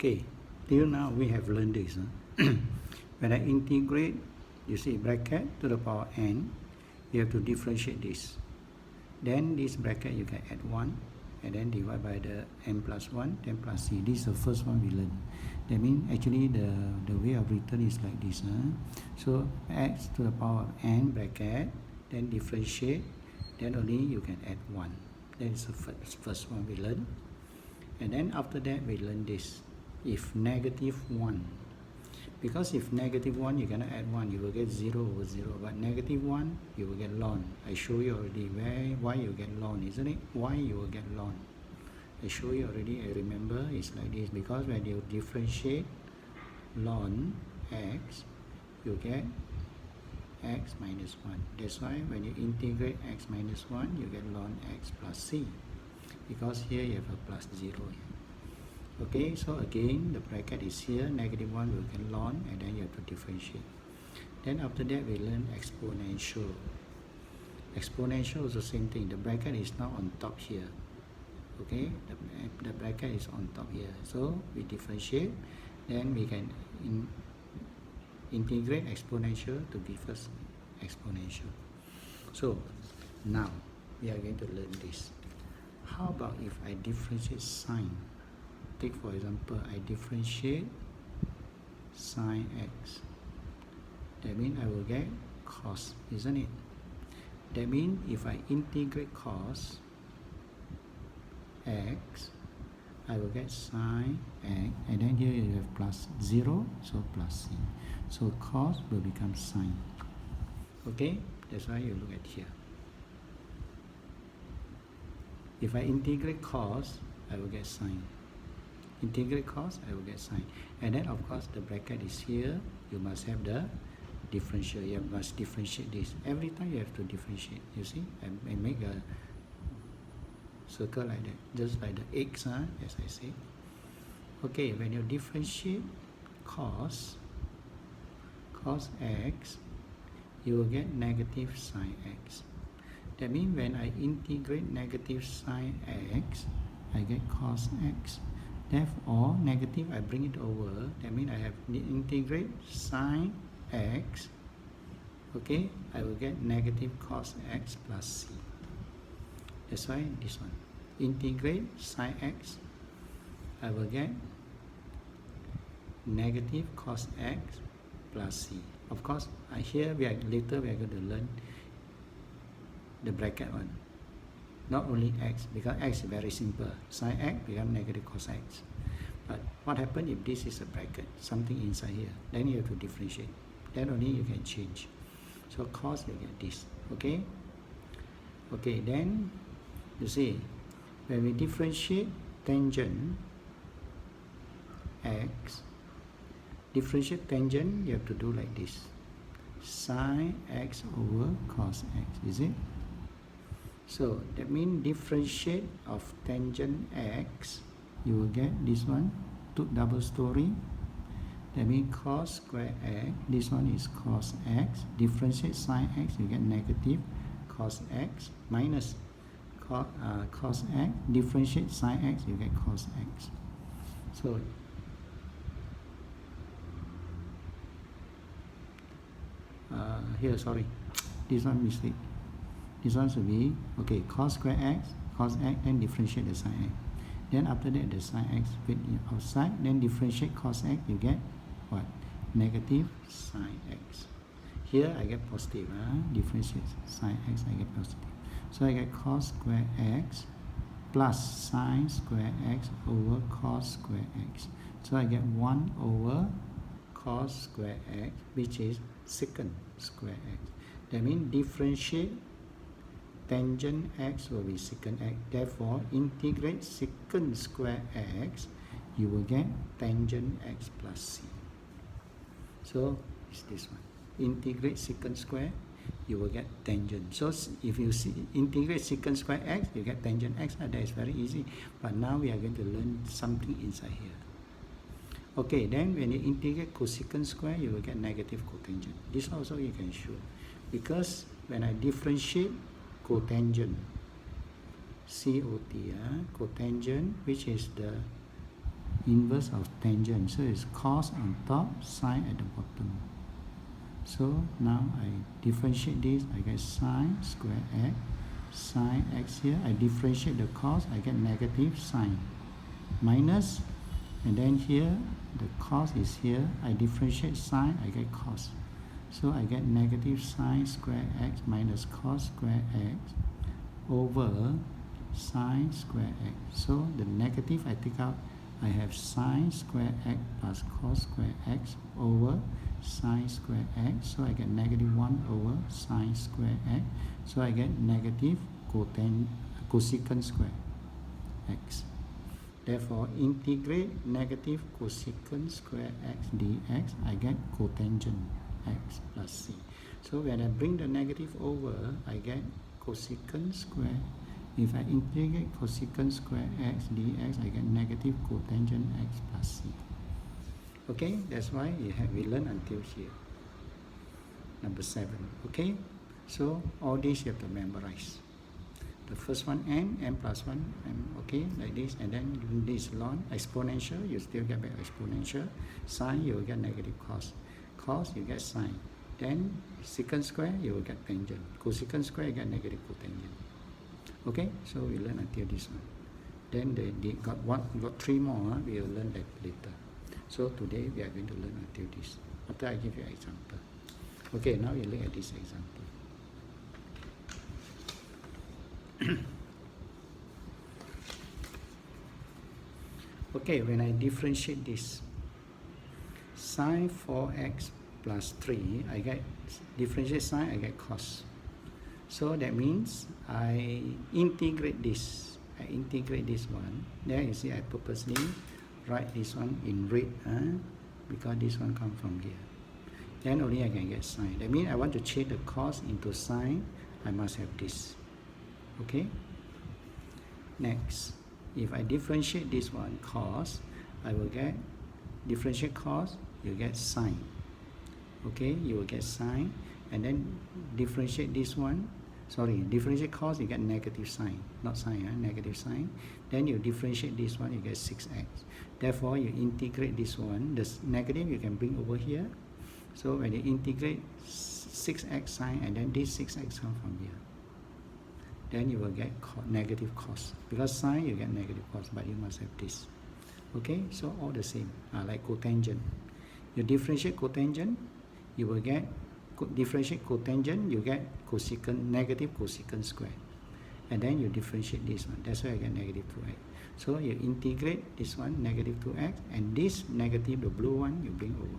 Okay, till now we have learned this. When I integrate, you see bracket to the power n, you have to differentiate this. Then this bracket you can add 1 and then divide by the n plus 1, then plus c. This is the first one we learn. That means actually the way of written is like this. So x to the power of n bracket, then differentiate, then only you can add 1. That is the first one we learn. And then after that we learn this. If negative 1, because if negative 1 you cannot add 1, you will get 0 over 0, but negative 1 you will get ln. I show you already why you get ln, isn't it? Why you will get ln. I show you already. I remember it's like this, because when you differentiate ln x, you get x minus 1. That's why when you integrate x minus 1, you get ln x plus c, because here you have a plus 0 here. Okay, so again the bracket is here, negative 1 will get ln, and then you have to differentiate. Then after that we learn exponential. Exponential is the same thing. The bracket is now on top here. Okay, the bracket is on top here. So we differentiate, then we can integrate exponential to give us exponential. So now we are going to learn this. How about if I differentiate sine? Take for example, I differentiate sine x. That means I will get cos, isn't it? That means if I integrate cos x, I will get sine x, and then here you have plus 0, so plus c. So cos will become sine. Okay, that's why you look at here. If I integrate cos, I will get sine. Integrate cos, I will get sine. And then of course the bracket is here. You must have the differential. You must differentiate this. Every time you have to differentiate. You see, I make a circle like that, just like the x, as I say. Okay, when you differentiate cos x, you will get negative sine x. That means when I integrate negative sine x, I get cos x. Therefore, negative, I bring it over. That means I have integrate sine x. Okay, I will get negative cos x plus c. That's why this one. Integrate sine x, I will get negative cos x plus c. Of course, here later we are going to learn the bracket one. Not only x, because x is very simple. Sine x becomes negative cos x. But what happens if this is a bracket, something inside here? Then you have to differentiate. Then only you can change. So cos, you get this. Okay? Okay, then you see, when we differentiate tangent x, differentiate tangent, you have to do like this. Sine x over cos x, is it? So that means differentiate of tangent x, you will get this one, double story. That means cos square x, this one is cos x, differentiate sine x, you get negative cos x minus cos x, differentiate sine x, you get cos x. So here, sorry, this one mistake. This one should be, okay, cos square x, then differentiate the sine x. Then after that, the sine x fit outside, then differentiate cos x, you get what? Negative sine x. Here I get positive, differentiate sine x, I get positive. So I get cos square x plus sine square x over cos square x. So I get 1 over cos square x, which is secant square x. That means differentiate tangent x will be secant x. Therefore, integrate secant square x, you will get tangent x plus c. So it's this one. Integrate secant square, you will get tangent. So if you integrate secant square x, you get tangent x. That is very easy. But now we are going to learn something inside here. Okay, then when you integrate cosecant square, you will get negative cotangent. This also you can show. Because when I differentiate cotangent, COT, cotangent, which is the inverse of tangent. So it's cos on top, sine at the bottom. So now I differentiate this, I get sine square x, sine x here, I differentiate the cos, I get negative sine, minus, and then here the cos is here, I differentiate sine, I get cos. So I get negative sine square x minus cos square x over sine square x. So the negative I take out, I have sine square x plus cos square x over sine square x. So I get negative 1 over sine square x. So I get negative cosecant square x. Therefore, integrate negative cosecant square x dx, I get cotangent x plus c. So when I bring the negative over, I get cosecant square. If I integrate cosecant square x dx, I get negative cotangent x plus c. Okay, that's why we learn until here. Number 7. Okay, so all this you have to memorize. The first one n plus 1, okay, like this, and then this ln exponential, you still get back exponential. Sine, you will get negative cos. Cos, you get sine. Then secant square, you will get tangent. Cosecant square, you get negative cotangent. Okay, so we learn until this one. Then they got 3 more, we will learn that later. So today we are going to learn until this. After I give you an example. Okay, now you look at this example. Okay, when I differentiate this, sine 4x plus 3, I get differentiate sine, I get cos. So that means I integrate this. I integrate this one. There you see I purposely write this one in red, because this one comes from here. Then only I can get sine. That means I want to change the cos into sine, I must have this. Okay? Next, if I differentiate this one, cos, I will get, differentiate cos, you get sine. Okay, you will get sine, and then differentiate this one, differentiate cos, you get negative sine, not sine, negative sine. Then you differentiate this one, you get 6x. Therefore, you integrate this one, this negative you can bring over here. So when you integrate 6x sine, and then this 6x come from here, then you will get negative cos. Because sine, you get negative cos, but you must have this. Okay, so all the same, like cotangent. You differentiate cotangent, you will get, differentiate cotangent, you get cosecant, negative cosecant square. And then you differentiate this one, that's why I get negative 2x. So you integrate this one, negative 2x, and this negative, the blue one, you bring over.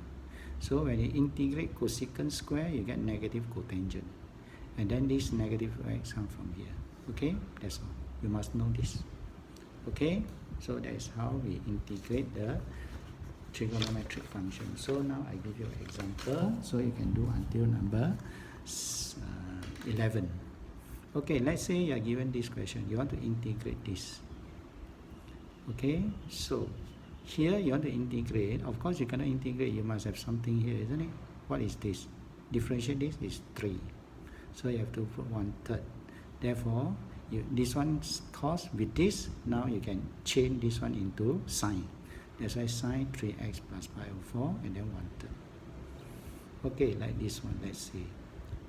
So when you integrate cosecant square, you get negative cotangent. And then this negative x comes from here. Okay, that's all. You must know this. Okay, so that is how we integrate the trigonometric function. So now I give you an example, so you can do until number 11. Okay, let's say you are given this question. You want to integrate this. Okay, so here you want to integrate. Of course, you cannot integrate. You must have something here, isn't it? What is this? Differentiate this is 3. So you have to put 1/3. Therefore, this one's cos with this, now you can change this one into sine. That's why sine 3x plus pi over 4 and then 1/3. Okay, like this one, let's see.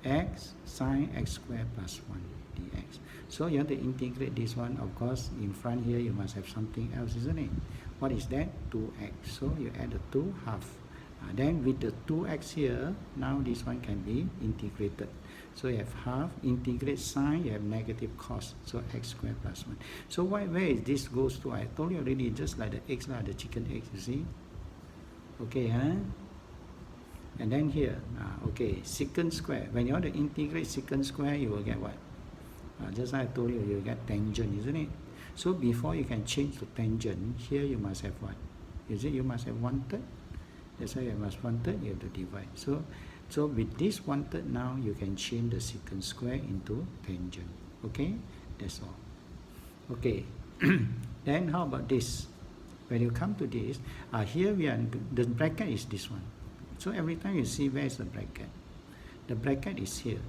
X sine x squared plus 1 dx. So you have to integrate this one. Of course, in front here you must have something else, isn't it? What is that? 2x. So you add the 2 half. Then with the 2x here, now this one can be integrated. So you have half, integrate sine, you have negative cos. So x squared plus 1. So where is this goes to? I told you already, just like the eggs, like the chicken eggs, you see? Okay, And then here, okay, secant square. When you want to integrate secant square, you will get what? Just like I told you, you will get tangent, isn't it? So before you can change to tangent, here you must have what? Is it you must have 1/3? That's why you must 1/3, you have to divide. So with this 1/3 now, you can change the secant square into tangent. Okay, that's all. Okay, then how about this? When you come to this, here we are, the bracket is this one. So every time you see where is the bracket? The bracket is here.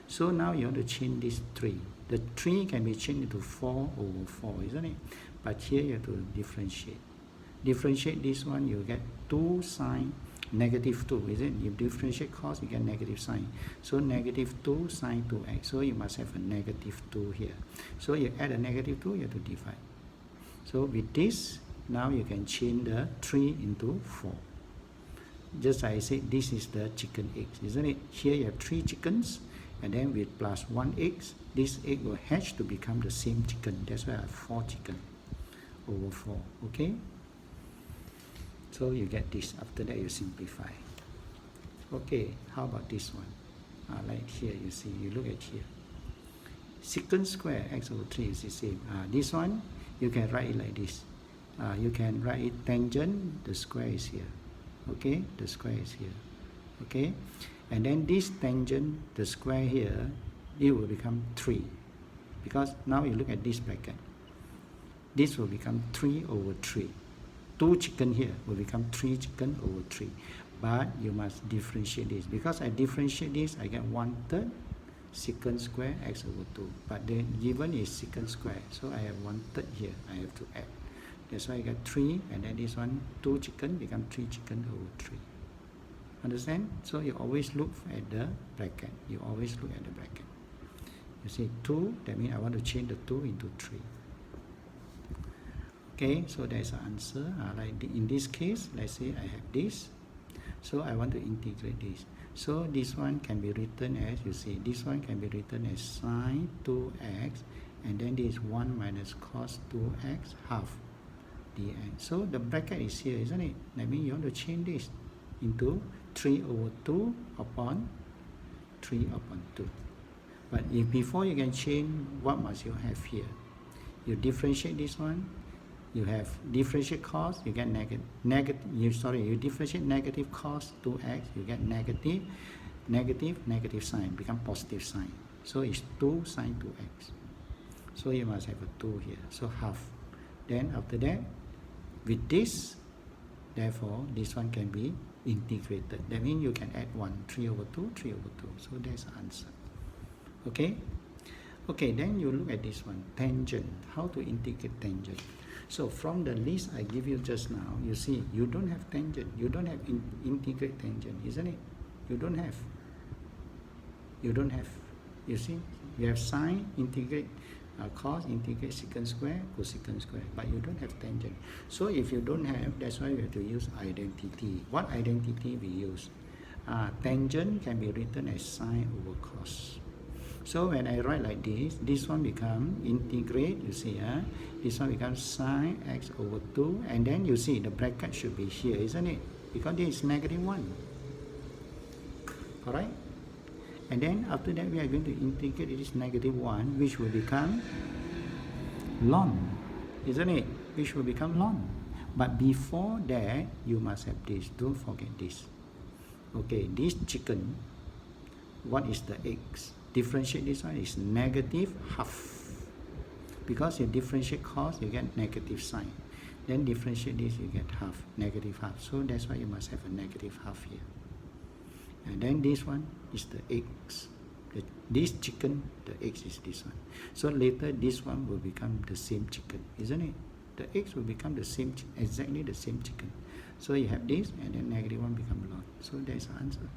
So now you want to change this 3. The 3 can be changed into 4 over 4, isn't it? But here you have to differentiate. Differentiate this one, you get 2 sine negative 2, is it? You differentiate cos, you get negative sine. So negative 2 sine 2x. So you must have a negative 2 here. So you add a negative 2, you have to divide. So with this, now you can change the 3 into 4. Just like I said, this is the chicken eggs, isn't it? Here you have 3 chickens, and then with plus 1 eggs, this egg will hatch to become the same chicken. That's why I have 4 chicken over 4, okay? So you get this. After that, you simplify. Okay, how about this one? Like here, you see, you look at here. Secant square x over 3 is the same. This one, you can write it like this. You can write it tangent, the square is here. Okay, the square is here. Okay, and then this tangent, the square here, it will become 3. Because now you look at this bracket. This will become 3 over 3. 2 chicken here will become 3 chicken over 3. But you must differentiate this. Because I differentiate this, I get 1/3 secant square x over 2. But the given is secant square. So I have 1/3 here. I have to add. That's why I get 3, and then this one, 2 chicken become 3 chicken over 3. Understand? So you always look at the bracket. You always look at the bracket. You see 2, that means I want to change the 2 into 3. Okay, so there's an answer. Like in this case, let's say I have this. So I want to integrate this. So this one can be written as, you see, this one can be written as sine 2x, and then this 1 minus cos 2x half dx. So the bracket is here, isn't it? That means you want to change this into 3 over 2 upon 3 upon 2. But if before you can change, what must you have here? You differentiate this one. You have differentiate cos, you get you differentiate negative cos 2x, you get negative sign, become positive sign. So it's 2 sine 2x. So you must have a 2 here, so half. Then after that, with this, therefore, this one can be integrated. That means you can add 1, 3 over 2, 3 over 2. So that's the answer. Okay? Okay, then you look at this one, tangent. How to integrate tangent? So from the list I give you just now, you see, you don't have tangent. You don't have integrate tangent, isn't it? You don't have. You don't have. You see, you have sine, integrate cos, integrate secant square, cosecant square, but you don't have tangent. So if you don't have, that's why we have to use identity. What identity we use? Tangent can be written as sine over cos. So when I write like this one become integrate, you see, this one becomes sine x over 2, and then you see the bracket should be here, isn't it? Because this is negative 1. Alright? And then after that we are going to integrate this negative 1, which will become ln, isn't it? Which will become ln. But before that, you must have this. Don't forget this. Okay, this chicken, what is the x? Differentiate this one is negative half. Because you differentiate cos, you get negative sign. Then differentiate this, you get half, negative half. So that's why you must have a negative half here. And then this one is the x. This chicken, the x is this one. So later this one will become the same chicken, isn't it? The x will become the same, exactly the same chicken. So you have this, and then negative 1 become ln. So that's the answer.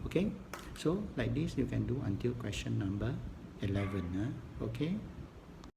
Okay, so like this you can do until question number 11. Okay.